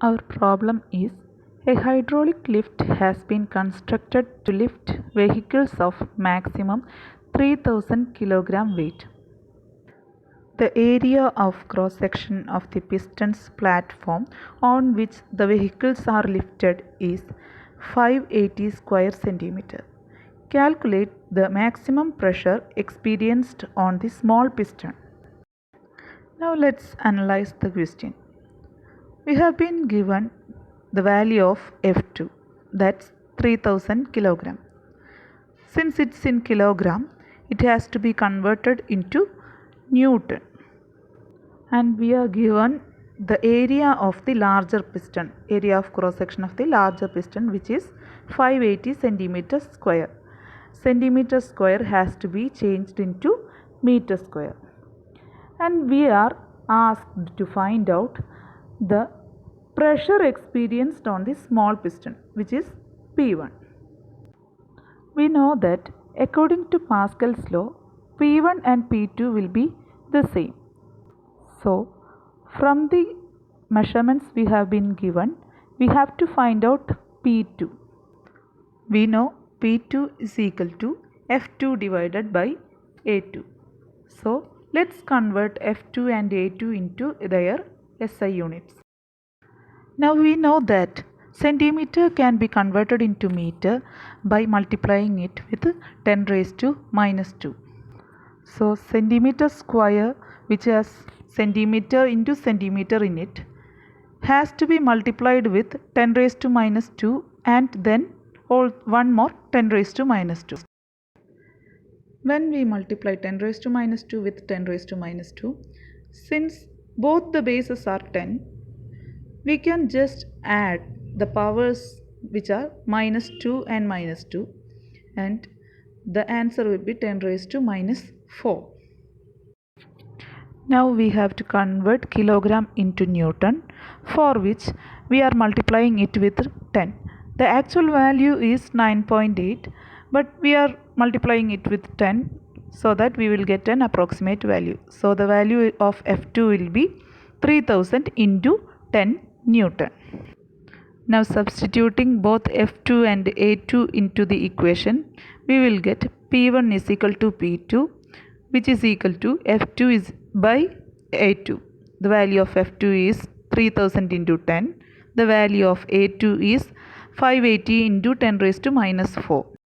Our problem is a hydraulic lift has been constructed to lift vehicles of maximum 3000 kg weight. The area of cross section of the piston's platform on which the vehicles are lifted is 580 square centimeter. Calculate the maximum pressure experienced on the small piston. Now let's analyze the question. We have been given the value of F2, that's 3000 kg. Since it's in kilogram, it has to be converted into Newton. And we are given the area of the larger piston, area of cross section of the larger piston, which is 580 centimeter square. Centimeter square has to be changed into meter square. And we are asked to find out the pressure experienced on the small piston, which is P1. We know that according to Pascal's law, P1 and P2 will be the same. So, from the measurements we have been given, we have to find out P2. We know P2 is equal to F2 divided by A2. So, let's convert F2 and A2 into their SI units. Now we know that centimeter can be converted into meter by multiplying it with 10 raised to minus 2. So centimeter square, which has centimeter into centimeter in it, has to be multiplied with 10 raised to minus 2 and then one more 10 raised to minus 2. When we multiply 10 raised to minus 2 with 10 raised to minus 2, since both the bases are 10, we can just add the powers which are minus 2 and minus 2, and the answer will be 10 raised to minus 4. Now we have to convert kilogram into Newton, for which we are multiplying it with 10. The actual value is 9.8, but we are multiplying it with 10 so that we will get an approximate value. So the value of F2 will be 3000 into 10 Newton. Now substituting both F2 and A2 into the equation, we will get P1 is equal to P2, which is equal to F2 is by A2. The value of F2 is 3000 into 10. The value of A2 is 580 into 10 raised to minus 4.